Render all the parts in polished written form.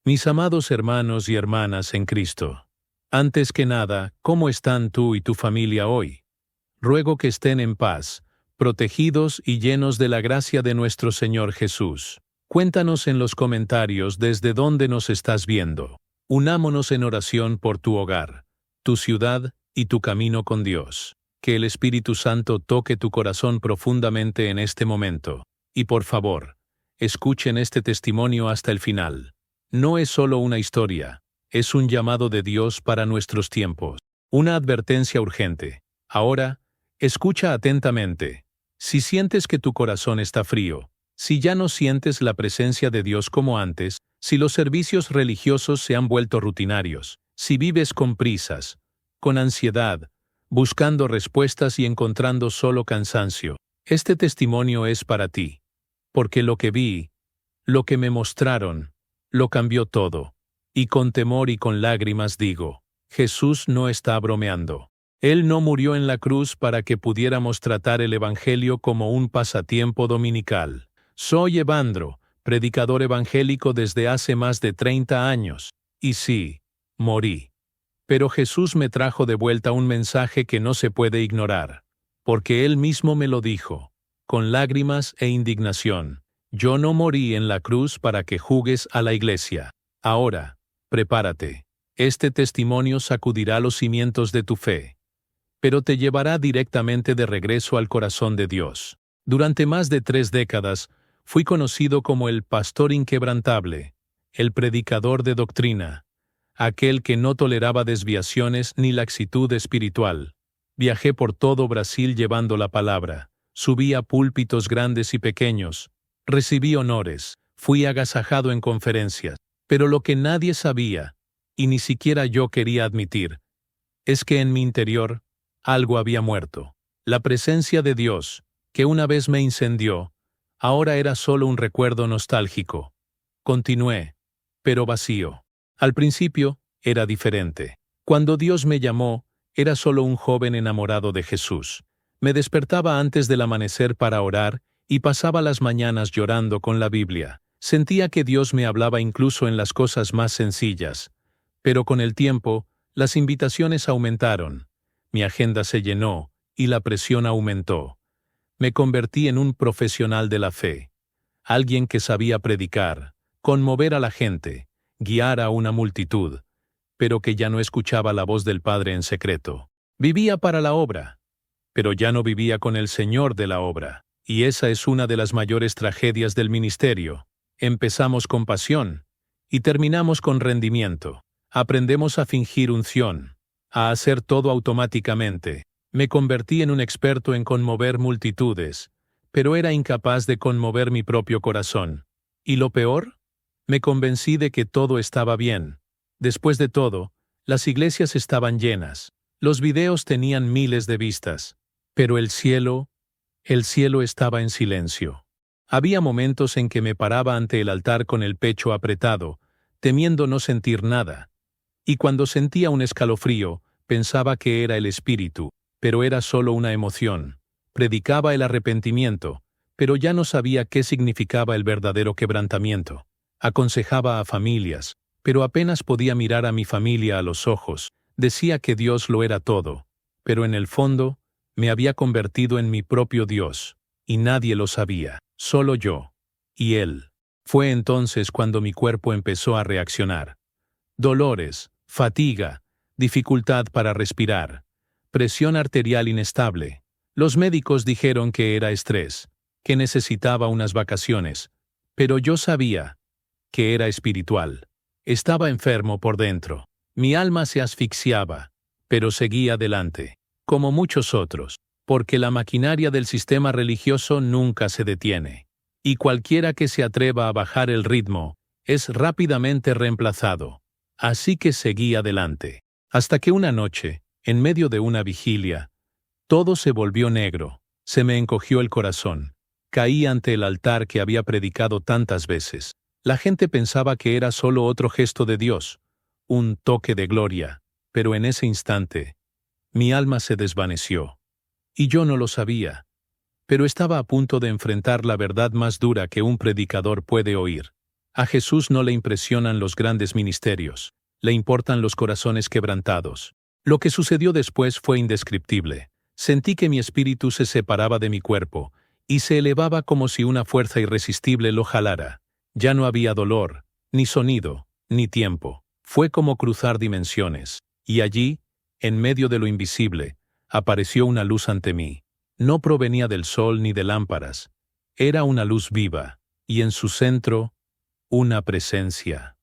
Mis amados hermanos y hermanas en Cristo, antes que nada, ¿cómo están tú y tu familia hoy? Ruego que estén en paz, protegidos y llenos de la gracia de nuestro Señor Jesús. Cuéntanos en los comentarios desde dónde nos estás viendo. Unámonos en oración por tu hogar, tu ciudad y tu camino con Dios. Que el Espíritu Santo toque tu corazón profundamente en este momento. Y por favor, escuchen este testimonio hasta el final. No es solo una historia, es un llamado de Dios para nuestros tiempos. Una advertencia urgente. Ahora, escucha atentamente. Si sientes que tu corazón está frío, si ya no sientes la presencia de Dios como antes, si los servicios religiosos se han vuelto rutinarios, si vives con prisas, con ansiedad, buscando respuestas y encontrando solo cansancio, este testimonio es para ti. Porque lo que vi, lo que me mostraron, lo cambió todo. Y con temor y con lágrimas digo, Jesús no está bromeando. Él no murió en la cruz para que pudiéramos tratar el Evangelio como un pasatiempo dominical. Soy Evandro, predicador evangélico desde hace más de 30 años. Y sí, morí. Pero Jesús me trajo de vuelta un mensaje que no se puede ignorar. Porque Él mismo me lo dijo, con lágrimas e indignación. Yo no morí en la cruz para que jugues a la iglesia. Ahora, prepárate. Este testimonio sacudirá los cimientos de tu fe, pero te llevará directamente de regreso al corazón de Dios. Durante más de 3 décadas, fui conocido como el pastor inquebrantable, el predicador de doctrina, aquel que no toleraba desviaciones ni laxitud espiritual. Viajé por todo Brasil llevando la palabra, subí a púlpitos grandes y pequeños, recibí honores, fui agasajado en conferencias, pero lo que nadie sabía, y ni siquiera yo quería admitir, es que en mi interior, algo había muerto. La presencia de Dios, que una vez me incendió, ahora era solo un recuerdo nostálgico. Continué, pero vacío. Al principio, era diferente. Cuando Dios me llamó, era solo un joven enamorado de Jesús. Me despertaba antes del amanecer para orar, y pasaba las mañanas llorando con la Biblia. Sentía que Dios me hablaba incluso en las cosas más sencillas. Pero con el tiempo, las invitaciones aumentaron. Mi agenda se llenó, y la presión aumentó. Me convertí en un profesional de la fe. Alguien que sabía predicar, conmover a la gente, guiar a una multitud, pero que ya no escuchaba la voz del Padre en secreto. Vivía para la obra, pero ya no vivía con el Señor de la obra. Y esa es una de las mayores tragedias del ministerio. Empezamos con pasión y terminamos con rendimiento. Aprendemos a fingir unción, a hacer todo automáticamente. Me convertí en un experto en conmover multitudes, pero era incapaz de conmover mi propio corazón. ¿Y lo peor? Me convencí de que todo estaba bien. Después de todo, las iglesias estaban llenas, los videos tenían miles de vistas, pero el cielo estaba en silencio. Había momentos en que me paraba ante el altar con el pecho apretado, temiendo no sentir nada. Y cuando sentía un escalofrío, pensaba que era el espíritu, pero era solo una emoción. Predicaba el arrepentimiento, pero ya no sabía qué significaba el verdadero quebrantamiento. Aconsejaba a familias, pero apenas podía mirar a mi familia a los ojos. Decía que Dios lo era todo, pero en el fondo, me había convertido en mi propio Dios, y nadie lo sabía, solo yo y Él. Fue entonces cuando mi cuerpo empezó a reaccionar. Dolores, fatiga, dificultad para respirar, presión arterial inestable. Los médicos dijeron que era estrés, que necesitaba unas vacaciones, pero yo sabía que era espiritual. Estaba enfermo por dentro. Mi alma se asfixiaba, pero seguía adelante. Como muchos otros, porque la maquinaria del sistema religioso nunca se detiene. Y cualquiera que se atreva a bajar el ritmo, es rápidamente reemplazado. Así que seguí adelante. Hasta que una noche, en medio de una vigilia, todo se volvió negro, se me encogió el corazón. Caí ante el altar que había predicado tantas veces. La gente pensaba que era solo otro gesto de Dios, un toque de gloria, pero en ese instante, mi alma se desvaneció. Y yo no lo sabía, pero estaba a punto de enfrentar la verdad más dura que un predicador puede oír. A Jesús no le impresionan los grandes ministerios, le importan los corazones quebrantados. Lo que sucedió después fue indescriptible. Sentí que mi espíritu se separaba de mi cuerpo, y se elevaba como si una fuerza irresistible lo jalara. Ya no había dolor, ni sonido, ni tiempo. Fue como cruzar dimensiones, y allí, en medio de lo invisible, apareció una luz ante mí. No provenía del sol ni de lámparas. Era una luz viva, y en su centro, una presencia.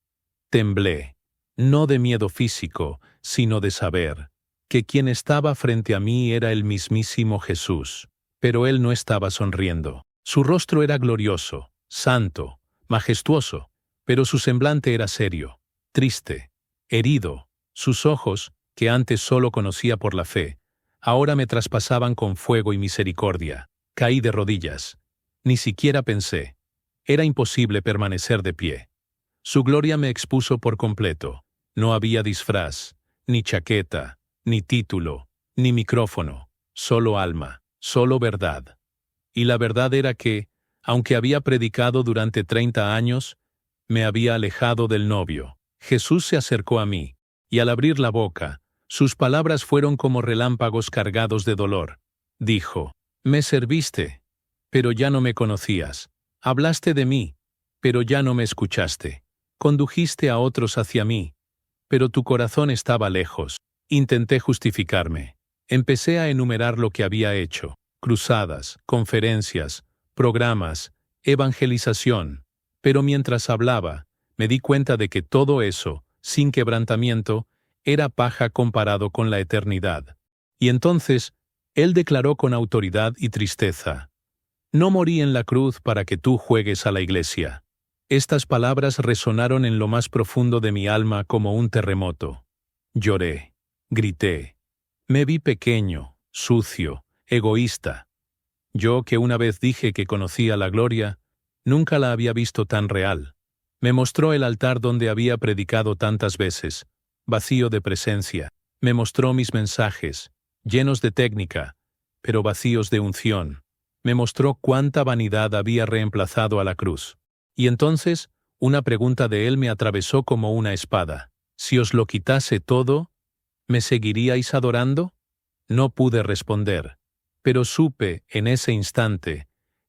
Temblé, no de miedo físico, sino de saber que quien estaba frente a mí era el mismísimo Jesús. Pero él no estaba sonriendo. Su rostro era glorioso, santo, majestuoso, pero su semblante era serio, triste, herido. Sus ojos, que antes solo conocía por la fe, ahora me traspasaban con fuego y misericordia. Caí de rodillas. Ni siquiera pensé. Era imposible permanecer de pie. Su gloria me expuso por completo. No había disfraz, ni chaqueta, ni título, ni micrófono, solo alma, solo verdad. Y la verdad era que, aunque había predicado durante 30 años, me había alejado del novio. Jesús se acercó a mí, y al abrir la boca, sus palabras fueron como relámpagos cargados de dolor. Dijo: «Me serviste, pero ya no me conocías. Hablaste de mí, pero ya no me escuchaste. Condujiste a otros hacia mí, pero tu corazón estaba lejos». Intenté justificarme. Empecé a enumerar lo que había hecho: cruzadas, conferencias, programas, evangelización. Pero mientras hablaba, me di cuenta de que todo eso, sin quebrantamiento, era paja comparado con la eternidad. Y entonces, él declaró con autoridad y tristeza: «No morí en la cruz para que tú juegues a la iglesia». Estas palabras resonaron en lo más profundo de mi alma como un terremoto. Lloré, grité. Me vi pequeño, sucio, egoísta. Yo, que una vez dije que conocía la gloria, nunca la había visto tan real. Me mostró el altar donde había predicado tantas veces, vacío de presencia. Me mostró mis mensajes, llenos de técnica, pero vacíos de unción. Me mostró cuánta vanidad había reemplazado a la cruz. Y entonces, una pregunta de él me atravesó como una espada. «Si os lo quitase todo, ¿me seguiríais adorando?». No pude responder, pero supe, en ese instante,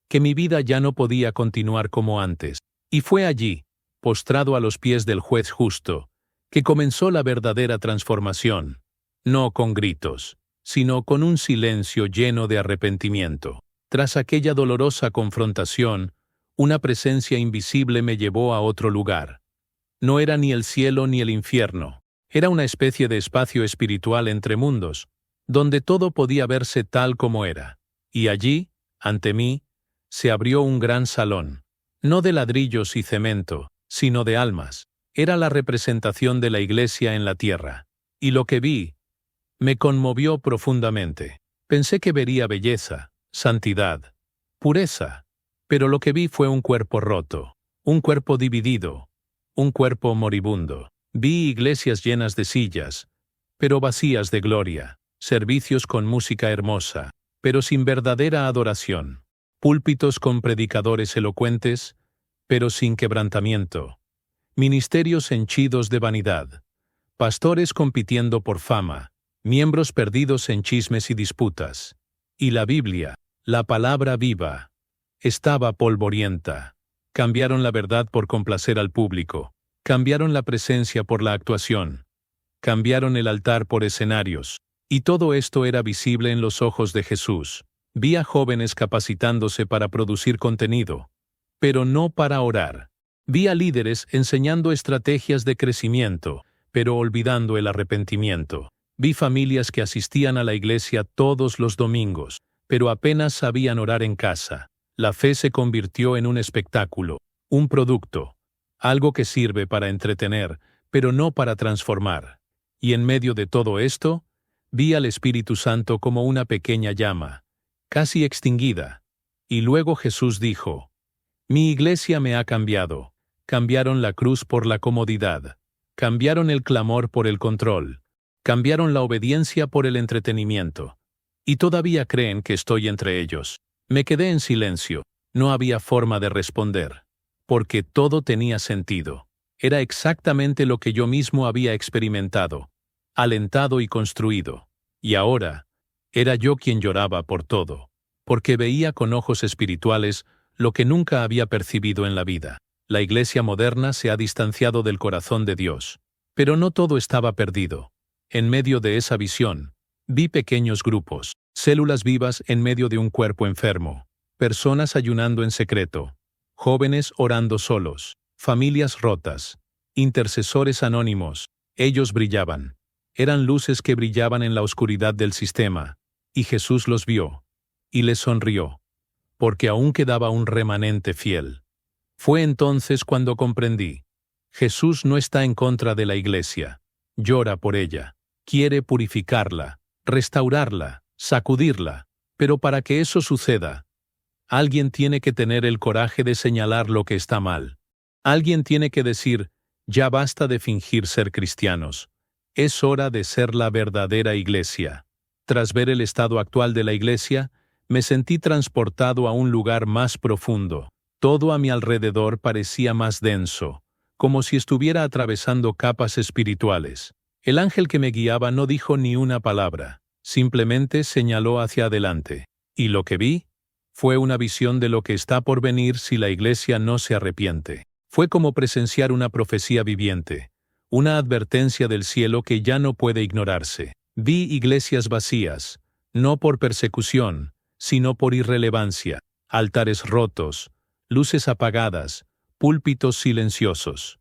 que mi vida ya no podía continuar como antes. Y fue allí, postrado a los pies del juez justo, que comenzó la verdadera transformación, no con gritos, sino con un silencio lleno de arrepentimiento. Tras aquella dolorosa confrontación, una presencia invisible me llevó a otro lugar. No era ni el cielo ni el infierno, era una especie de espacio espiritual entre mundos, donde todo podía verse tal como era. Y allí, ante mí, se abrió un gran salón, no de ladrillos y cemento, sino de almas. Era la representación de la Iglesia en la tierra. Y lo que vi me conmovió profundamente. Pensé que vería belleza, santidad, pureza, pero lo que vi fue un cuerpo roto, un cuerpo dividido, un cuerpo moribundo. Vi iglesias llenas de sillas, pero vacías de gloria, servicios con música hermosa, pero sin verdadera adoración, púlpitos con predicadores elocuentes, pero sin quebrantamiento, ministerios henchidos de vanidad, pastores compitiendo por fama, miembros perdidos en chismes y disputas. Y la Biblia, la palabra viva, estaba polvorienta. Cambiaron la verdad por complacer al público, cambiaron la presencia por la actuación, cambiaron el altar por escenarios, y todo esto era visible en los ojos de Jesús. Vi a jóvenes capacitándose para producir contenido, pero no para orar. Vi a líderes enseñando estrategias de crecimiento, pero olvidando el arrepentimiento. Vi familias que asistían a la iglesia todos los domingos, pero apenas sabían orar en casa. La fe se convirtió en un espectáculo, un producto, algo que sirve para entretener, pero no para transformar. Y en medio de todo esto, vi al Espíritu Santo como una pequeña llama, casi extinguida. Y luego Jesús dijo: «Mi iglesia me ha cambiado». Cambiaron la cruz por la comodidad, cambiaron el clamor por el control, cambiaron la obediencia por el entretenimiento. Y todavía creen que estoy entre ellos. Me quedé en silencio, no había forma de responder. porque todo tenía sentido. Era exactamente lo que yo mismo había experimentado, alentado y construido. Y ahora, era yo quien lloraba por todo, porque veía con ojos espirituales lo que nunca había percibido en la vida. La Iglesia moderna se ha distanciado del corazón de Dios. Pero no todo estaba perdido. En medio de esa visión, vi pequeños grupos, células vivas en medio de un cuerpo enfermo, personas ayunando en secreto, jóvenes orando solos, familias rotas, intercesores anónimos. Ellos brillaban. Eran luces que brillaban en la oscuridad del sistema, y Jesús los vio, y les sonrió, porque aún quedaba un remanente fiel. Fue entonces cuando comprendí. Jesús no está en contra de la Iglesia. Llora por ella. Quiere purificarla, restaurarla, sacudirla. Pero para que eso suceda, alguien tiene que tener el coraje de señalar lo que está mal. Alguien tiene que decir, ya basta de fingir ser cristianos. Es hora de ser la verdadera Iglesia. Tras ver el estado actual de la Iglesia, me sentí transportado a un lugar más profundo. Todo a mi alrededor parecía más denso, como si estuviera atravesando capas espirituales. El ángel que me guiaba no dijo ni una palabra, simplemente señaló hacia adelante. Y lo que vi fue una visión de lo que está por venir si la Iglesia no se arrepiente. Fue como presenciar una profecía viviente, una advertencia del cielo que ya no puede ignorarse. Vi iglesias vacías, no por persecución, sino por irrelevancia, altares rotos, luces apagadas, púlpitos silenciosos.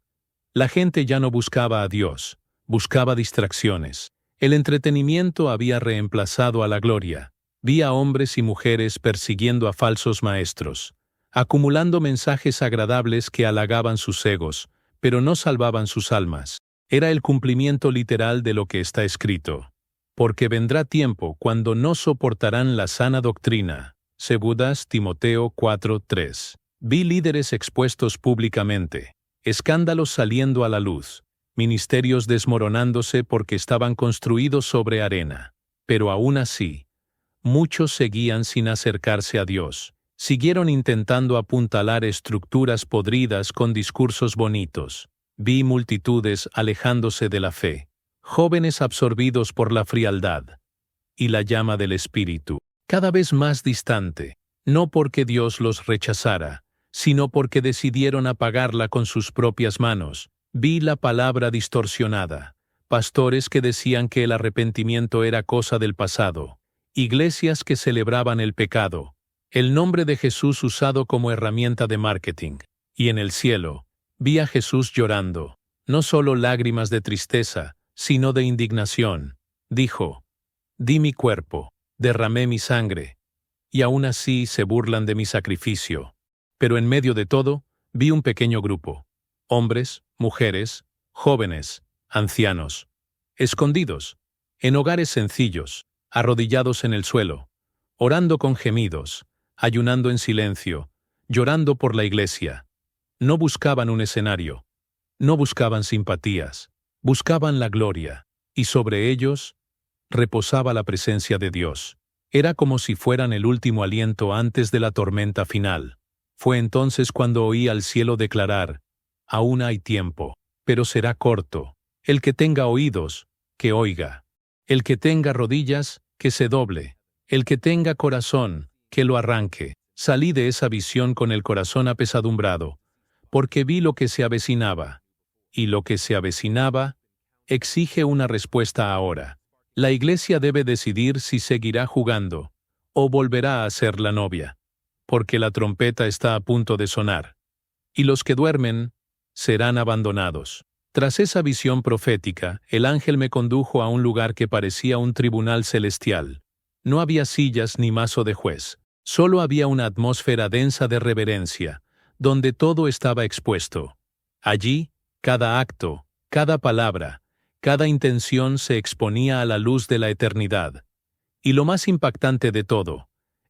La gente ya no buscaba a Dios, buscaba distracciones. El entretenimiento había reemplazado a la gloria. Vi a hombres y mujeres persiguiendo a falsos maestros, acumulando mensajes agradables que halagaban sus egos, pero no salvaban sus almas. Era el cumplimiento literal de lo que está escrito. Porque vendrá tiempo cuando no soportarán la sana doctrina. Segundas Timoteo 4:3. Vi líderes expuestos públicamente, escándalos saliendo a la luz, ministerios desmoronándose porque estaban construidos sobre arena. Pero aún así, muchos seguían sin acercarse a Dios. Siguieron intentando apuntalar estructuras podridas con discursos bonitos. Vi multitudes alejándose de la fe, jóvenes absorbidos por la frialdad y la llama del Espíritu, cada vez más distante, no porque Dios los rechazara, sino porque decidieron apagarla con sus propias manos. Vi la palabra distorsionada, pastores que decían que el arrepentimiento era cosa del pasado, iglesias que celebraban el pecado, el nombre de Jesús usado como herramienta de marketing. Y en el cielo, vi a Jesús llorando, no solo lágrimas de tristeza, sino de indignación. Dijo, di mi cuerpo, derramé mi sangre, y aún así se burlan de mi sacrificio. Pero en medio de todo, vi un pequeño grupo, hombres, mujeres, jóvenes, ancianos, escondidos, en hogares sencillos, arrodillados en el suelo, orando con gemidos, ayunando en silencio, llorando por la Iglesia. No buscaban un escenario, no buscaban simpatías, buscaban la gloria, y sobre ellos reposaba la presencia de Dios. Era como si fueran el último aliento antes de la tormenta final. Fue entonces cuando oí al cielo declarar, aún hay tiempo, pero será corto. El que tenga oídos, que oiga. El que tenga rodillas, que se doble. El que tenga corazón, que lo arranque. Salí de esa visión con el corazón apesadumbrado, porque vi lo que se avecinaba. Y lo que se avecinaba exige una respuesta ahora. La Iglesia debe decidir si seguirá jugando o volverá a ser la novia, porque la trompeta está a punto de sonar. Y los que duermen serán abandonados. Tras esa visión profética, el ángel me condujo a un lugar que parecía un tribunal celestial. No había sillas ni mazo de juez. Solo había una atmósfera densa de reverencia, donde todo estaba expuesto. Allí, cada acto, cada palabra, cada intención se exponía a la luz de la eternidad. Y lo más impactante de todo,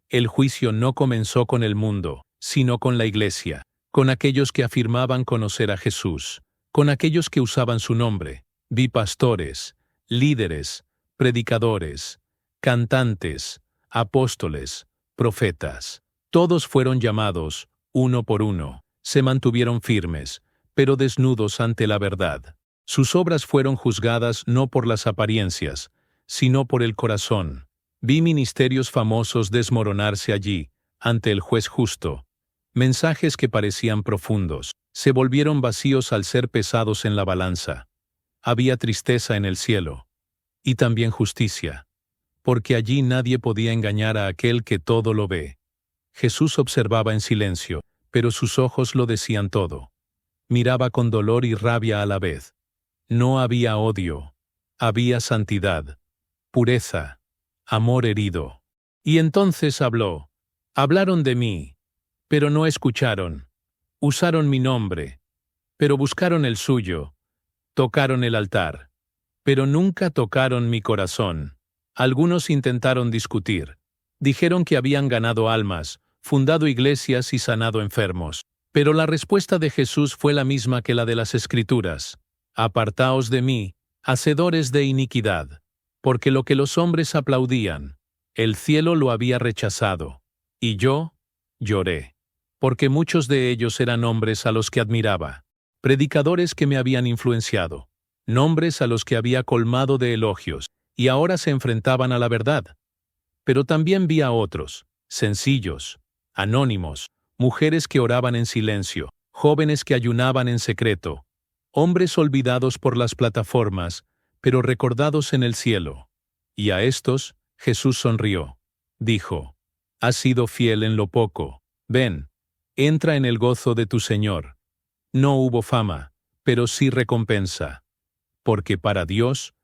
el juicio no comenzó con el mundo, sino con la Iglesia, con aquellos que afirmaban conocer a Jesús, con aquellos que usaban su nombre. Vi pastores, líderes, predicadores, cantantes, apóstoles, profetas. Todos fueron llamados, uno por uno. Se mantuvieron firmes, pero desnudos ante la verdad. Sus obras fueron juzgadas no por las apariencias, sino por el corazón. Vi ministerios famosos desmoronarse allí, ante el juez justo. Mensajes que parecían profundos, se volvieron vacíos al ser pesados en la balanza. Había tristeza en el cielo. Y también justicia. Porque allí nadie podía engañar a aquel que todo lo ve. Jesús observaba en silencio, pero sus ojos lo decían todo. Miraba con dolor y rabia a la vez. No había odio. Había santidad, pureza, amor herido. Y entonces habló. Hablaron de mí, pero no escucharon. Usaron mi nombre, pero buscaron el suyo. Tocaron el altar, pero nunca tocaron mi corazón. Algunos intentaron discutir. Dijeron que habían ganado almas, fundado iglesias y sanado enfermos. Pero la respuesta de Jesús fue la misma que la de las Escrituras. Apartaos de mí, hacedores de iniquidad, porque lo que los hombres aplaudían, el cielo lo había rechazado. Y yo lloré, porque muchos de ellos eran hombres a los que admiraba, predicadores que me habían influenciado, nombres a los que había colmado de elogios, y ahora se enfrentaban a la verdad. Pero también vi a otros, sencillos, anónimos, mujeres que oraban en silencio, jóvenes que ayunaban en secreto, hombres olvidados por las plataformas, pero recordados en el cielo. Y a estos, Jesús sonrió. Dijo, «Has sido fiel en lo poco. Ven, entra en el gozo de tu Señor». No hubo fama, pero sí recompensa. Porque para Dios,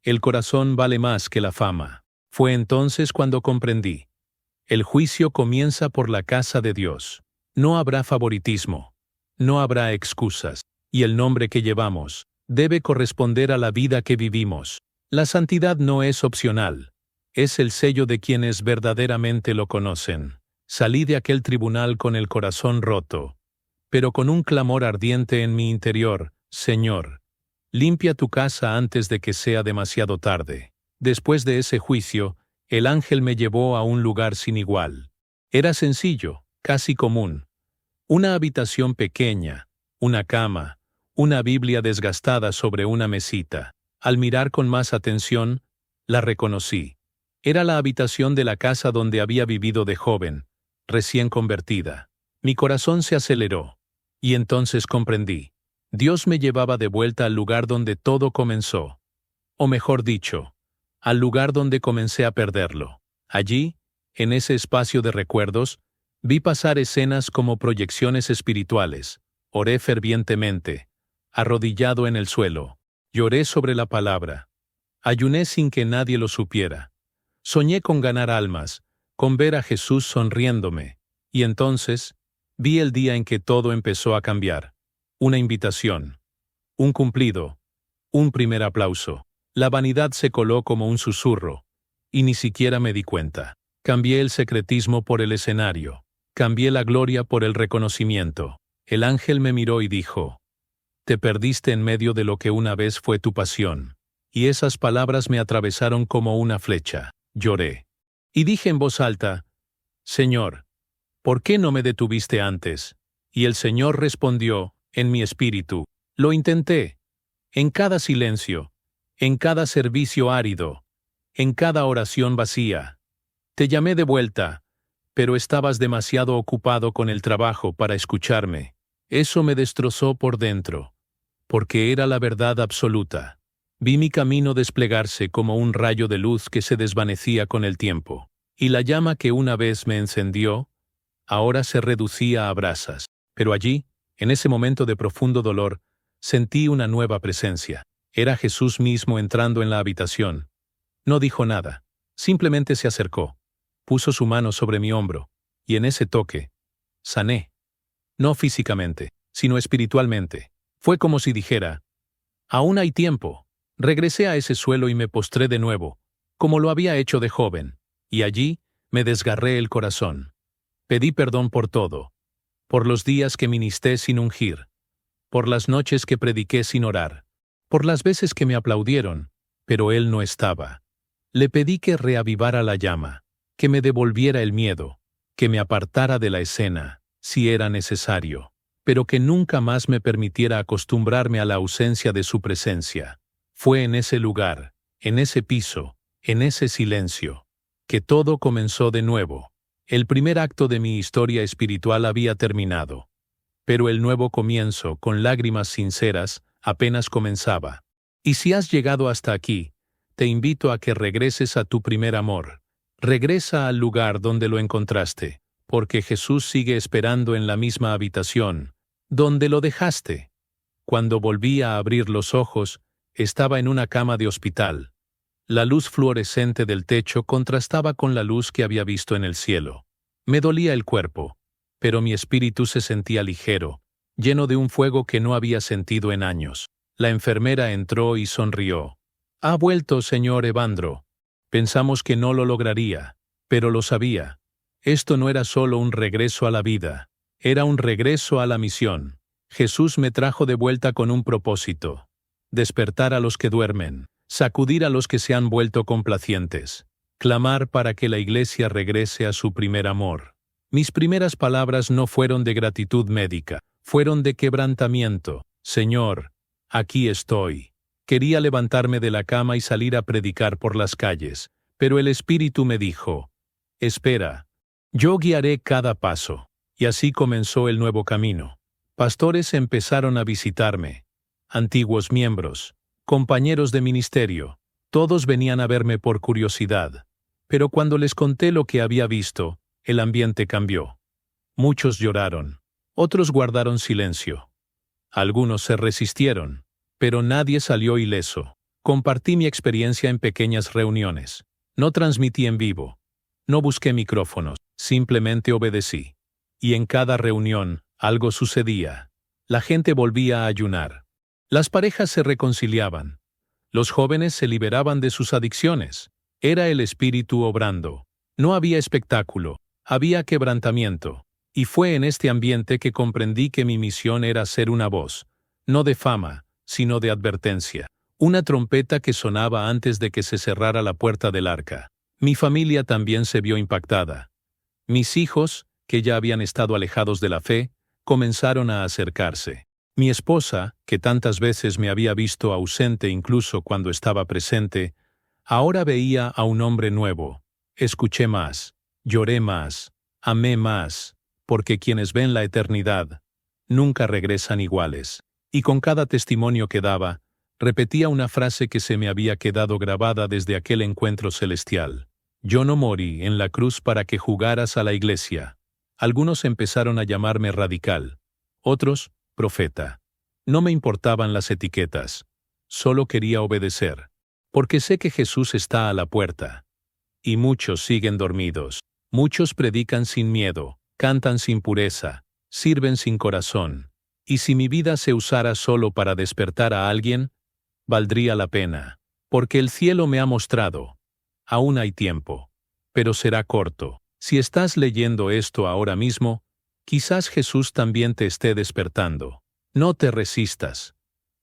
el corazón vale más que la fama. Fue entonces cuando comprendí. El juicio comienza por la casa de Dios. No habrá favoritismo. No habrá excusas. Y el nombre que llevamos debe corresponder a la vida que vivimos. La santidad no es opcional. Es el sello de quienes verdaderamente lo conocen. Salí de aquel tribunal con el corazón roto, pero con un clamor ardiente en mi interior: Señor, limpia tu casa antes de que sea demasiado tarde. Después de ese juicio, el ángel me llevó a un lugar sin igual. Era sencillo, casi común. Una habitación pequeña, una cama, una Biblia desgastada sobre una mesita. Al mirar con más atención, la reconocí. Era la habitación de la casa donde había vivido de joven, recién convertida. Mi corazón se aceleró. Y entonces comprendí. Dios me llevaba de vuelta al lugar donde todo comenzó. O mejor dicho, al lugar donde comencé a perderlo. Allí, en ese espacio de recuerdos, vi pasar escenas como proyecciones espirituales. Oré fervientemente, arrodillado en el suelo. Lloré sobre la palabra. Ayuné sin que nadie lo supiera. Soñé con ganar almas, con ver a Jesús sonriéndome. Y entonces, vi el día en que todo empezó a cambiar. Una invitación. Un cumplido. Un primer aplauso. La vanidad se coló como un susurro. Y ni siquiera me di cuenta. Cambié el secretismo por el escenario. Cambié la gloria por el reconocimiento. El ángel me miró y dijo: «Te perdiste en medio de lo que una vez fue tu pasión». Y esas palabras me atravesaron como una flecha. Lloré. Y dije en voz alta: «Señor, ¿por qué no me detuviste antes?». Y el Señor respondió, en mi espíritu: «Lo intenté. En cada silencio, en cada servicio árido, en cada oración vacía. Te llamé de vuelta, pero estabas demasiado ocupado con el trabajo para escucharme». Eso me destrozó por dentro, porque era la verdad absoluta. Vi mi camino desplegarse como un rayo de luz que se desvanecía con el tiempo, y la llama que una vez me encendió, ahora se reducía a brasas. Pero allí, en ese momento de profundo dolor, sentí una nueva presencia. Era Jesús mismo entrando en la habitación. No dijo nada, simplemente se acercó, puso su mano sobre mi hombro, y en ese toque, sané. No físicamente, sino espiritualmente. Fue como si dijera: «Aún hay tiempo». Regresé a ese suelo y me postré de nuevo, como lo había hecho de joven, y allí me desgarré el corazón. Pedí perdón por todo, por los días que ministré sin ungir, por las noches que prediqué sin orar, por las veces que me aplaudieron, pero él no estaba. Le pedí que reavivara la llama, que me devolviera el miedo, que me apartara de la escena, si era necesario. pero que nunca más me permitiera acostumbrarme a la ausencia de su presencia. Fue en ese lugar, en ese piso, en ese silencio, que todo comenzó de nuevo. El primer acto de mi historia espiritual había terminado, pero el nuevo comienzo, con lágrimas sinceras, apenas comenzaba. Y si has llegado hasta aquí, te invito a que regreses a tu primer amor. Regresa al lugar donde lo encontraste, porque Jesús sigue esperando en la misma habitación, donde lo dejaste. Cuando volví a abrir los ojos, estaba en una cama de hospital. La luz fluorescente del techo contrastaba con la luz que había visto en el cielo. Me dolía el cuerpo, pero mi espíritu se sentía ligero, lleno de un fuego que no había sentido en años. La enfermera entró y sonrió. «Ha vuelto, señor Evandro». Pensamos que no lo lograría, pero lo sabía. Esto no era solo un regreso a la vida, era un regreso a la misión. Jesús me trajo de vuelta con un propósito: despertar a los que duermen, sacudir a los que se han vuelto complacientes, clamar para que la Iglesia regrese a su primer amor. Mis primeras palabras no fueron de gratitud médica, fueron de quebrantamiento. «Señor, aquí estoy». Quería levantarme de la cama y salir a predicar por las calles, pero el Espíritu me dijo: «Espera, yo guiaré cada paso». Y así comenzó el nuevo camino. Pastores empezaron a visitarme, antiguos miembros, compañeros de ministerio, todos venían a verme por curiosidad. Pero cuando les conté lo que había visto, el ambiente cambió. Muchos lloraron, otros guardaron silencio. Algunos se resistieron, pero nadie salió ileso. Compartí mi experiencia en pequeñas reuniones. No transmití en vivo. No busqué micrófonos, simplemente obedecí. Y en cada reunión, algo sucedía. La gente volvía a ayunar. Las parejas se reconciliaban. Los jóvenes se liberaban de sus adicciones. Era el Espíritu obrando. No había espectáculo, había quebrantamiento. Y fue en este ambiente que comprendí que mi misión era ser una voz, no de fama, sino de advertencia. Una trompeta que sonaba antes de que se cerrara la puerta del arca. Mi familia también se vio impactada. Mis hijos, que ya habían estado alejados de la fe, comenzaron a acercarse. Mi esposa, que tantas veces me había visto ausente incluso cuando estaba presente, ahora veía a un hombre nuevo. Escuché más, lloré más, amé más, porque quienes ven la eternidad nunca regresan iguales. Y con cada testimonio que daba, repetía una frase que se me había quedado grabada desde aquel encuentro celestial: «Yo no morí en la cruz para que jugaras a la iglesia». Algunos empezaron a llamarme radical, otros, profeta. No me importaban las etiquetas, solo quería obedecer, porque sé que Jesús está a la puerta. Y muchos siguen dormidos, muchos predican sin miedo, cantan sin pureza, sirven sin corazón. Y si mi vida se usara solo para despertar a alguien, valdría la pena, porque el cielo me ha mostrado. Aún hay tiempo, pero será corto. Si estás leyendo esto ahora mismo, quizás Jesús también te esté despertando. No te resistas,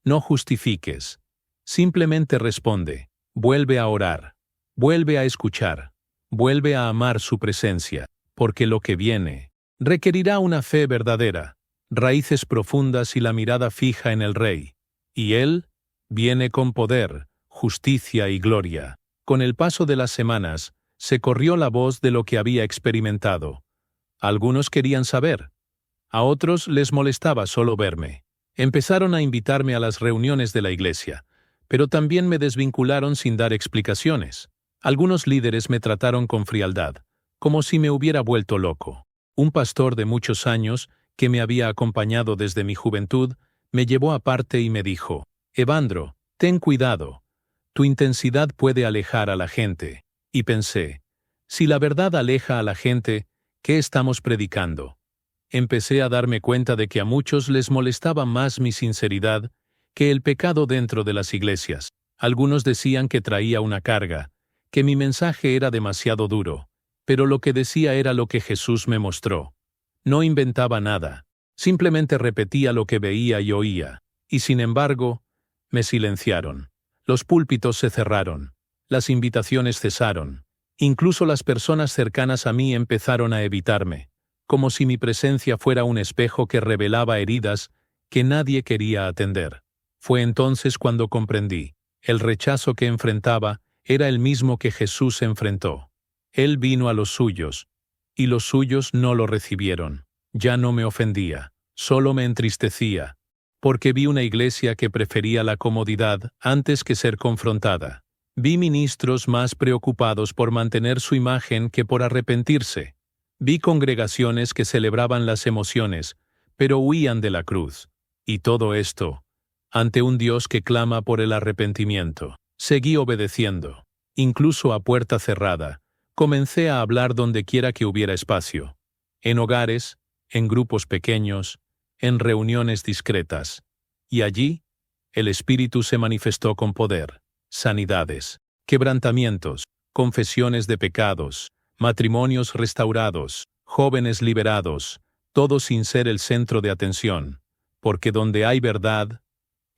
no justifiques, simplemente responde, vuelve a orar, vuelve a escuchar, vuelve a amar su presencia, porque lo que viene requerirá una fe verdadera, raíces profundas y la mirada fija en el Rey. Y Él viene con poder, justicia y gloria. Con el paso de las semanas, se corrió la voz de lo que había experimentado. Algunos querían saber. A otros les molestaba solo verme. Empezaron a invitarme a las reuniones de la iglesia, pero también me desvincularon sin dar explicaciones. Algunos líderes me trataron con frialdad, como si me hubiera vuelto loco. Un pastor de muchos años, que me había acompañado desde mi juventud, me llevó aparte y me dijo: «Evandro, ten cuidado. Tu intensidad puede alejar a la gente». Y pensé, si la verdad aleja a la gente, ¿qué estamos predicando? Empecé a darme cuenta de que a muchos les molestaba más mi sinceridad que el pecado dentro de las iglesias. Algunos decían que traía una carga, que mi mensaje era demasiado duro, pero lo que decía era lo que Jesús me mostró. No inventaba nada, simplemente repetía lo que veía y oía, y sin embargo, me silenciaron. Los púlpitos se cerraron, las invitaciones cesaron, incluso las personas cercanas a mí empezaron a evitarme, como si mi presencia fuera un espejo que revelaba heridas que nadie quería atender. Fue entonces cuando comprendí. El rechazo que enfrentaba era el mismo que Jesús enfrentó. Él vino a los suyos, y los suyos no lo recibieron. Ya no me ofendía, solo me entristecía, porque vi una iglesia que prefería la comodidad antes que ser confrontada. Vi ministros más preocupados por mantener su imagen que por arrepentirse. Vi congregaciones que celebraban las emociones, pero huían de la cruz. Y todo esto, ante un Dios que clama por el arrepentimiento. Seguí obedeciendo. Incluso a puerta cerrada, comencé a hablar donde quiera que hubiera espacio. En hogares, en grupos pequeños, en reuniones discretas. Y allí, el Espíritu se manifestó con poder. Sanidades, quebrantamientos, confesiones de pecados, matrimonios restaurados, jóvenes liberados, todo sin ser el centro de atención, porque donde hay verdad,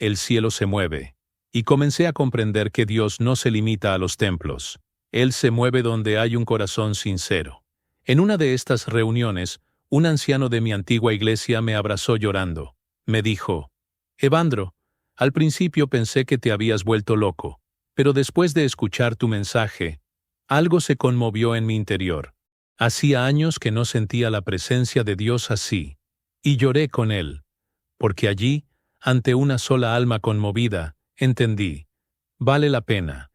el cielo se mueve. Y comencé a comprender que Dios no se limita a los templos. Él se mueve donde hay un corazón sincero. En una de estas reuniones, un anciano de mi antigua iglesia me abrazó llorando. Me dijo: Evandro, al principio pensé que te habías vuelto loco, pero después de escuchar tu mensaje, algo se conmovió en mi interior. Hacía años que no sentía la presencia de Dios así, y lloré con él, porque allí, ante una sola alma conmovida, entendí, vale la pena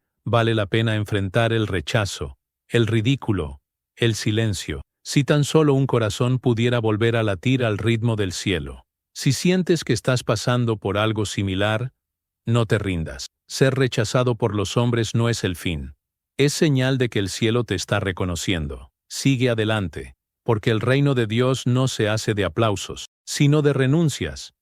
enfrentar el rechazo, el ridículo, el silencio, si tan solo un corazón pudiera volver a latir al ritmo del cielo. Si sientes que estás pasando por algo similar, no te rindas. Ser rechazado por los hombres no es el fin. Es señal de que el cielo te está reconociendo. Sigue adelante, porque el reino de Dios no se hace de aplausos, sino de renuncias.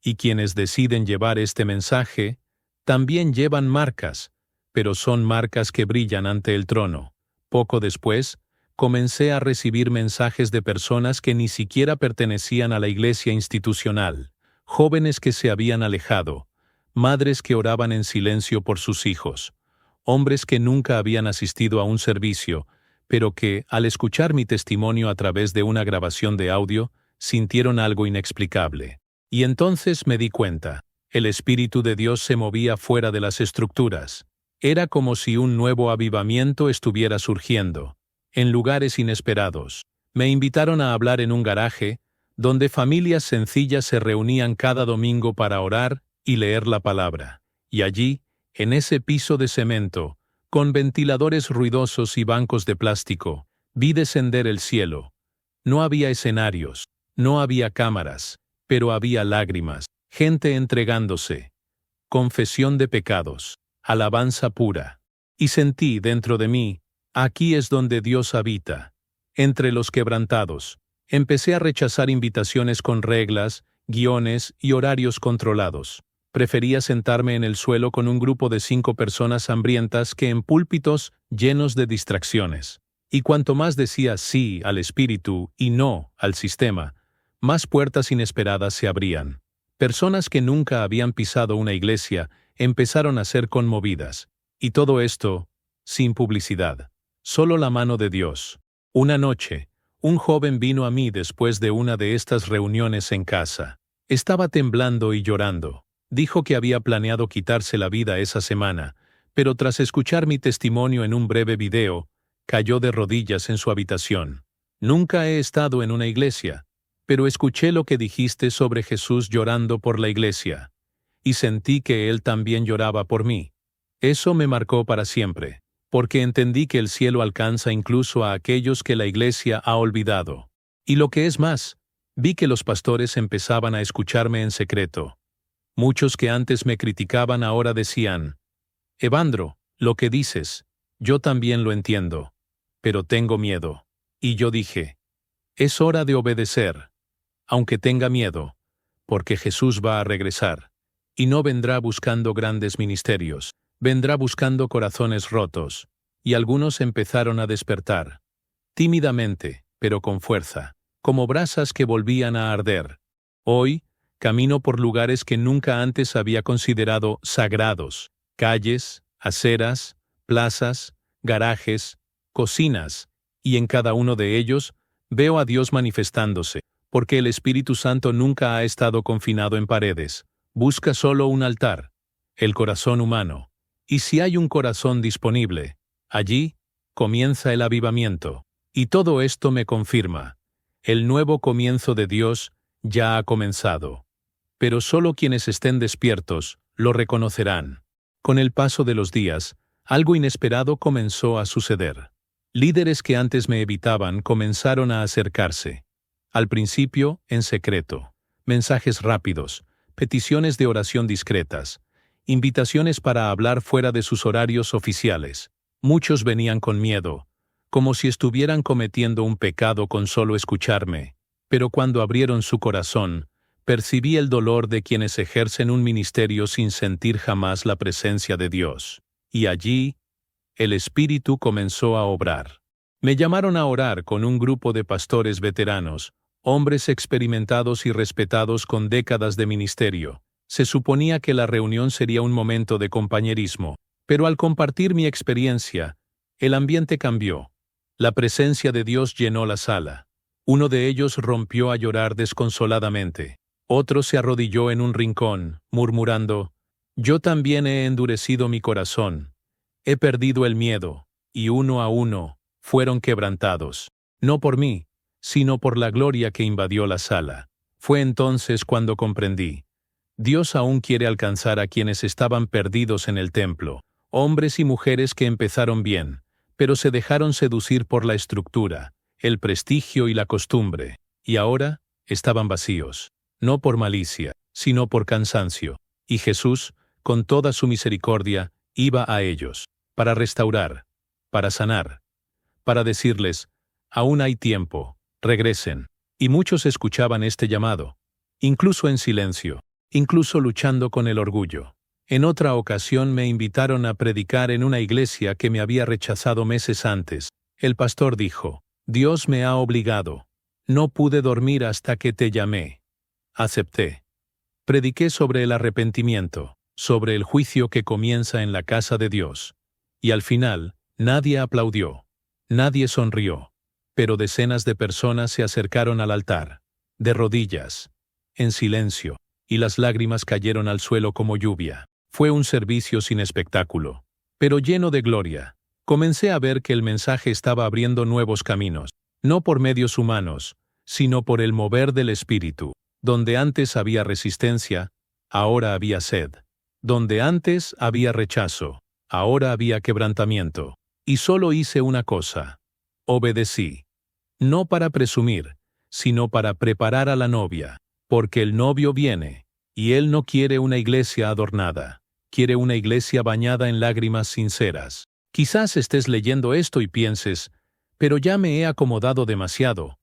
Y quienes deciden llevar este mensaje, también llevan marcas, pero son marcas que brillan ante el trono. Poco después, comencé a recibir mensajes de personas que ni siquiera pertenecían a la iglesia institucional, jóvenes que se habían alejado, madres que oraban en silencio por sus hijos, hombres que nunca habían asistido a un servicio, pero que, al escuchar mi testimonio a través de una grabación de audio, sintieron algo inexplicable. Y entonces me di cuenta, el Espíritu de Dios se movía fuera de las estructuras. Era como si un nuevo avivamiento estuviera surgiendo. En lugares inesperados, me invitaron a hablar en un garaje, donde familias sencillas se reunían cada domingo para orar y leer la palabra. Y allí, en ese piso de cemento, con ventiladores ruidosos y bancos de plástico, vi descender el cielo. No había escenarios, no había cámaras, pero había lágrimas, gente entregándose, confesión de pecados, alabanza pura. Y sentí dentro de mí, aquí es donde Dios habita. Entre los quebrantados, empecé a rechazar invitaciones con reglas, guiones y horarios controlados. Prefería sentarme en el suelo con un grupo de 5 personas hambrientas que en púlpitos llenos de distracciones. Y cuanto más decía sí al espíritu y no al sistema, más puertas inesperadas se abrían. Personas que nunca habían pisado una iglesia empezaron a ser conmovidas. Y todo esto, sin publicidad. Solo la mano de Dios. Una noche, un joven vino a mí después de una de estas reuniones en casa. Estaba temblando y llorando. Dijo que había planeado quitarse la vida esa semana, pero tras escuchar mi testimonio en un breve video, cayó de rodillas en su habitación. Nunca he estado en una iglesia, pero escuché lo que dijiste sobre Jesús llorando por la iglesia, y sentí que Él también lloraba por mí. Eso me marcó para siempre, porque entendí que el cielo alcanza incluso a aquellos que la iglesia ha olvidado. Y lo que es más, vi que los pastores empezaban a escucharme en secreto. Muchos que antes me criticaban ahora decían: Evandro, lo que dices, yo también lo entiendo, pero tengo miedo. Y yo dije: es hora de obedecer, aunque tenga miedo, porque Jesús va a regresar, y no vendrá buscando grandes ministerios, vendrá buscando corazones rotos. Y algunos empezaron a despertar, tímidamente, pero con fuerza, como brasas que volvían a arder. Hoy, camino por lugares que nunca antes había considerado sagrados: calles, aceras, plazas, garajes, cocinas, y en cada uno de ellos Veo a Dios manifestándose, porque el Espíritu Santo nunca ha estado confinado en paredes. Busca solo un altar, el corazón humano. Y si hay un corazón disponible, allí comienza el avivamiento. Y todo esto me confirma. El nuevo comienzo de Dios ya ha comenzado. Pero solo quienes estén despiertos lo reconocerán. Con el paso de los días, algo inesperado comenzó a suceder. Líderes que antes me evitaban comenzaron a acercarse. Al principio, en secreto. Mensajes rápidos, peticiones de oración discretas, invitaciones para hablar fuera de sus horarios oficiales. Muchos venían con miedo, como si estuvieran cometiendo un pecado con solo escucharme. Pero cuando abrieron su corazón, percibí el dolor de quienes ejercen un ministerio sin sentir jamás la presencia de Dios. Y allí, el Espíritu comenzó a obrar. Me llamaron a orar con un grupo de pastores veteranos, hombres experimentados y respetados con décadas de ministerio. Se suponía que la reunión sería un momento de compañerismo, pero al compartir mi experiencia, el ambiente cambió. La presencia de Dios llenó la sala. Uno de ellos rompió a llorar desconsoladamente. Otro se arrodilló en un rincón, murmurando: «Yo también he endurecido mi corazón. He perdido el miedo», y uno a uno fueron quebrantados. No por mí, sino por la gloria que invadió la sala. Fue entonces cuando comprendí. Dios aún quiere alcanzar a quienes estaban perdidos en el templo, hombres y mujeres que empezaron bien, pero se dejaron seducir por la estructura, el prestigio y la costumbre, y ahora estaban vacíos, no por malicia, sino por cansancio. Y Jesús, con toda su misericordia, iba a ellos, para restaurar, para sanar, para decirles: «Aún hay tiempo, regresen». Y muchos escuchaban este llamado, incluso en silencio, incluso luchando con el orgullo. En otra ocasión me invitaron a predicar en una iglesia que me había rechazado meses antes. El pastor dijo: «Dios me ha obligado. No pude dormir hasta que te llamé». Acepté. Prediqué sobre el arrepentimiento, sobre el juicio que comienza en la casa de Dios. Y al final, nadie aplaudió, nadie sonrió, pero decenas de personas se acercaron al altar, de rodillas, en silencio, y las lágrimas cayeron al suelo como lluvia. Fue un servicio sin espectáculo, pero lleno de gloria. Comencé a ver que el mensaje estaba abriendo nuevos caminos, no por medios humanos, sino por el mover del Espíritu. Donde antes había resistencia, ahora había sed. Donde antes había rechazo, ahora había quebrantamiento. Y solo hice una cosa: obedecí. No para presumir, sino para preparar a la novia, porque el novio viene, y él no quiere una iglesia adornada, quiere una iglesia bañada en lágrimas sinceras. Quizás estés leyendo esto y pienses: «Pero ya me he acomodado demasiado.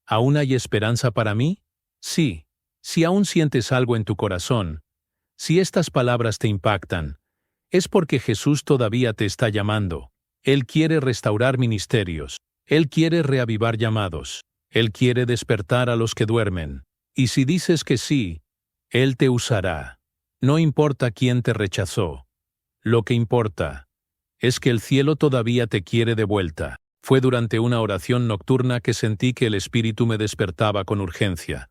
¿Aún hay esperanza para mí?». Sí, si aún sientes algo en tu corazón, si estas palabras te impactan, es porque Jesús todavía te está llamando. Él quiere restaurar ministerios, Él quiere reavivar llamados, Él quiere despertar a los que duermen. Y si dices que sí, Él te usará. No importa quién te rechazó. Lo que importa es que el cielo todavía te quiere de vuelta. Fue durante una oración nocturna que sentí que el Espíritu me despertaba con urgencia.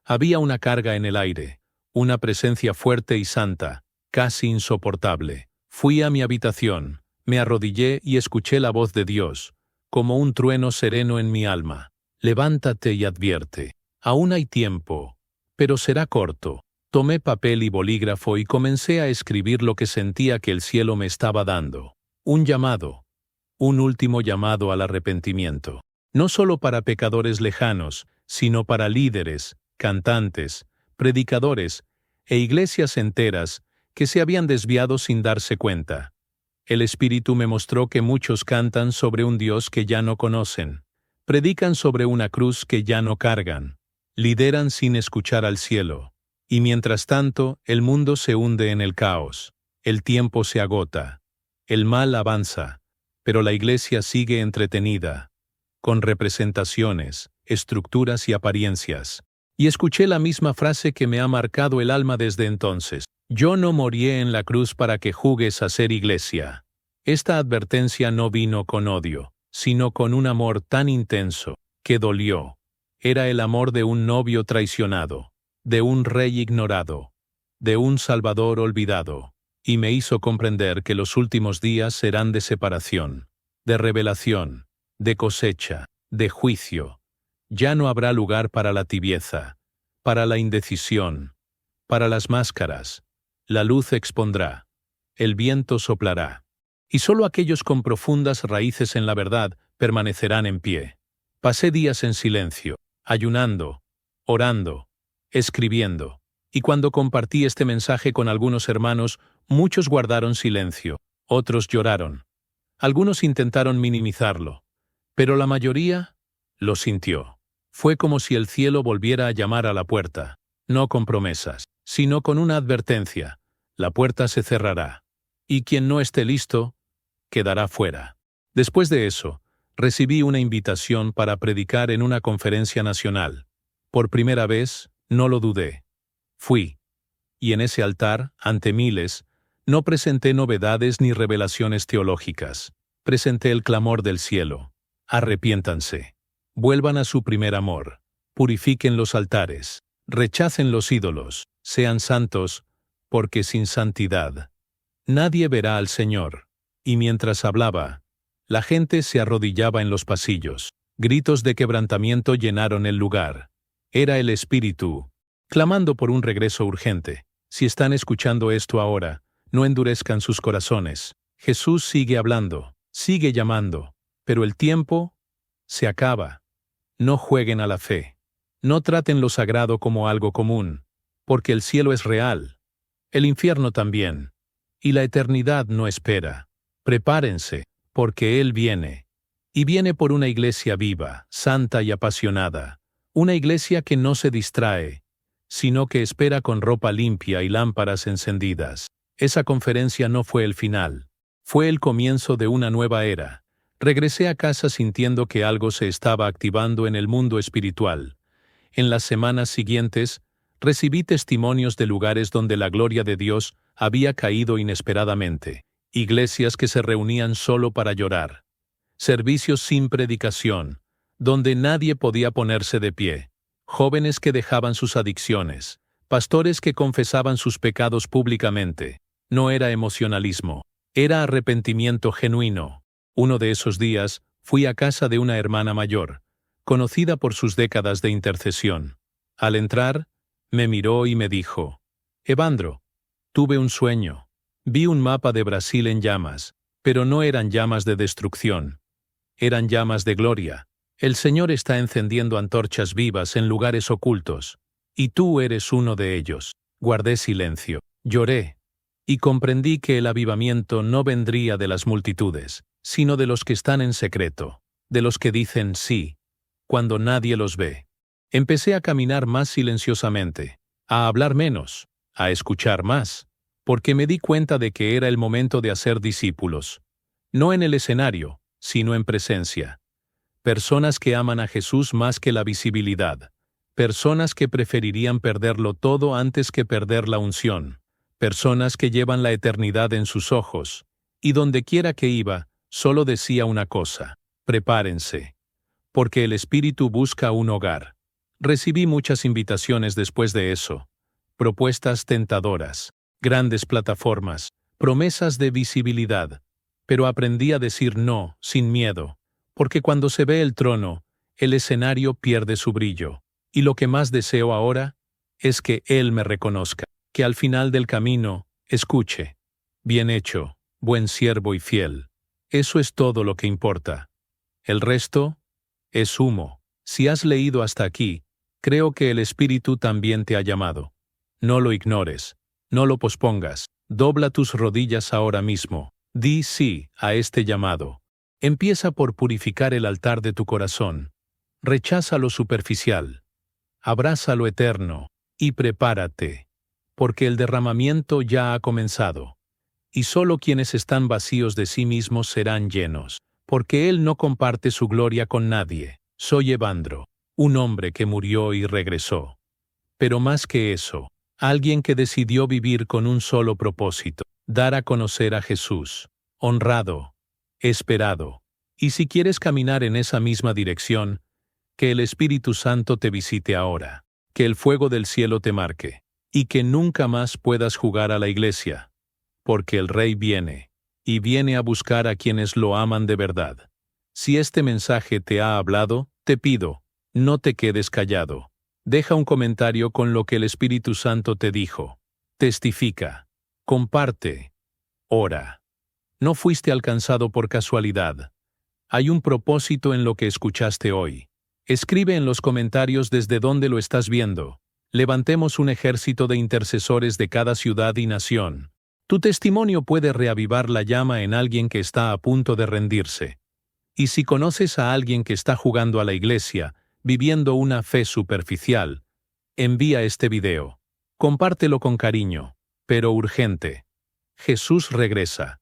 Había una carga en el aire, una presencia fuerte y santa, casi insoportable. Fui a mi habitación, me arrodillé y escuché la voz de Dios, como un trueno sereno en mi alma. «Levántate y advierte. Aún hay tiempo, pero será corto». Tomé papel y bolígrafo y comencé a escribir lo que sentía que el cielo me estaba dando. Un llamado, un último llamado al arrepentimiento. No solo para pecadores lejanos, sino para líderes, cantantes, predicadores e iglesias enteras que se habían desviado sin darse cuenta. El Espíritu me mostró que muchos cantan sobre un Dios que ya no conocen, predican sobre una cruz que ya no cargan, lideran sin escuchar al cielo. Y mientras tanto, el mundo se hunde en el caos, el tiempo se agota, el mal avanza, pero la iglesia sigue entretenida, con representaciones, estructuras y apariencias. Y escuché la misma frase que me ha marcado el alma desde entonces: «Yo no morí en la cruz para que jugues a ser iglesia». Esta advertencia no vino con odio, sino con un amor tan intenso, que dolió. Era el amor de un novio traicionado, de un rey ignorado, de un Salvador olvidado, y me hizo comprender que los últimos días serán de separación, de revelación, de cosecha, de juicio. Ya no habrá lugar para la tibieza, para la indecisión, para las máscaras. La luz expondrá, el viento soplará, y solo aquellos con profundas raíces en la verdad permanecerán en pie. Pasé días en silencio, ayunando, orando, escribiendo, y cuando compartí este mensaje con algunos hermanos, muchos guardaron silencio, otros lloraron. Algunos intentaron minimizarlo, pero la mayoría lo sintió. Fue como si el cielo volviera a llamar a la puerta, no con promesas, sino con una advertencia: la puerta se cerrará, y quien no esté listo, quedará fuera. Después de eso, recibí una invitación para predicar en una conferencia nacional. Por primera vez, no lo dudé. Fui. Y en ese altar, ante miles, no presenté novedades ni revelaciones teológicas. Presenté el clamor del cielo: arrepiéntanse. Vuelvan a su primer amor. Purifiquen los altares. Rechacen los ídolos. Sean santos, porque sin santidad nadie verá al Señor. Y mientras hablaba, la gente se arrodillaba en los pasillos. Gritos de quebrantamiento llenaron el lugar. Era el Espíritu, clamando por un regreso urgente. Si están escuchando esto ahora, no endurezcan sus corazones. Jesús sigue hablando, sigue llamando, pero el tiempo se acaba. No jueguen a la fe. No traten lo sagrado como algo común, porque el cielo es real, el infierno también, y la eternidad no espera. Prepárense, porque Él viene, y viene por una iglesia viva, santa y apasionada, una iglesia que no se distrae, sino que espera con ropa limpia y lámparas encendidas. Esa conferencia no fue el final, fue el comienzo de una nueva era. Regresé a casa sintiendo que algo se estaba activando en el mundo espiritual. En las semanas siguientes, recibí testimonios de lugares donde la gloria de Dios había caído inesperadamente. Iglesias que se reunían solo para llorar. Servicios sin predicación, donde nadie podía ponerse de pie. Jóvenes que dejaban sus adicciones. Pastores que confesaban sus pecados públicamente. No era emocionalismo, era arrepentimiento genuino. Uno de esos días, fui a casa de una hermana mayor, conocida por sus décadas de intercesión. Al entrar, me miró y me dijo: Evandro, tuve un sueño. Vi un mapa de Brasil en llamas, pero no eran llamas de destrucción. Eran llamas de gloria. El Señor está encendiendo antorchas vivas en lugares ocultos, y tú eres uno de ellos. Guardé silencio, lloré, y comprendí que el avivamiento no vendría de las multitudes, sino de los que están en secreto, de los que dicen sí, cuando nadie los ve. Empecé a caminar más silenciosamente, a hablar menos, a escuchar más, porque me di cuenta de que era el momento de hacer discípulos, no en el escenario, sino en presencia. Personas que aman a Jesús más que la visibilidad, personas que preferirían perderlo todo antes que perder la unción, personas que llevan la eternidad en sus ojos, y donde quiera que iba, solo decía una cosa: prepárense, porque el Espíritu busca un hogar. Recibí muchas invitaciones después de eso, propuestas tentadoras, grandes plataformas, promesas de visibilidad, pero aprendí a decir no, sin miedo, porque cuando se ve el trono, el escenario pierde su brillo, y lo que más deseo ahora es que Él me reconozca, que al final del camino escuche: bien hecho, buen siervo y fiel. Eso es todo lo que importa. El resto es humo. Si has leído hasta aquí, creo que el Espíritu también te ha llamado. No lo ignores, no lo pospongas, dobla tus rodillas ahora mismo, di sí a este llamado. Empieza por purificar el altar de tu corazón. Rechaza lo superficial, abraza lo eterno, y prepárate, porque el derramamiento ya ha comenzado. Y solo quienes están vacíos de sí mismos serán llenos, porque Él no comparte su gloria con nadie. Soy Evandro, un hombre que murió y regresó. Pero más que eso, alguien que decidió vivir con un solo propósito: dar a conocer a Jesús, honrado, esperado. Y si quieres caminar en esa misma dirección, Que el Espíritu Santo te visite ahora. Que el fuego del cielo te marque. Y que nunca más puedas jugar a la iglesia. Porque el Rey viene. Y viene a buscar a quienes lo aman de verdad. Si este mensaje te ha hablado, te pido, no te quedes callado. Deja un comentario con lo que el Espíritu Santo te dijo. Testifica. Comparte. Ora. No fuiste alcanzado por casualidad. Hay un propósito en lo que escuchaste hoy. Escribe en los comentarios desde dónde lo estás viendo. Levantemos un ejército de intercesores de cada ciudad y nación. Tu testimonio puede reavivar la llama en alguien que está a punto de rendirse. Y si conoces a alguien que está jugando a la iglesia, viviendo una fe superficial, envía este video. Compártelo con cariño, pero urgente. Jesús regresa.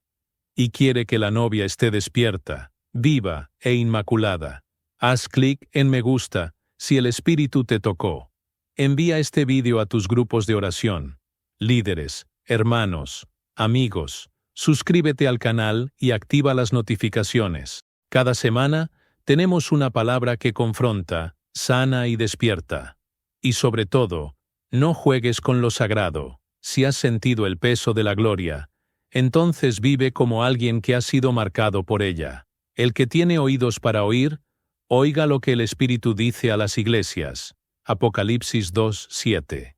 Y quiere que la novia esté despierta, viva e inmaculada. Haz clic en me gusta si el Espíritu te tocó. Envía este video a tus grupos de oración, líderes, hermanos, amigos. Suscríbete al canal y activa las notificaciones. Cada semana tenemos una palabra que confronta, sana y despierta. Y sobre todo, no juegues con lo sagrado. Si has sentido el peso de la gloria, entonces vive como alguien que ha sido marcado por ella. El que tiene oídos para oír, oiga lo que el Espíritu dice a las iglesias. Apocalipsis 2:7.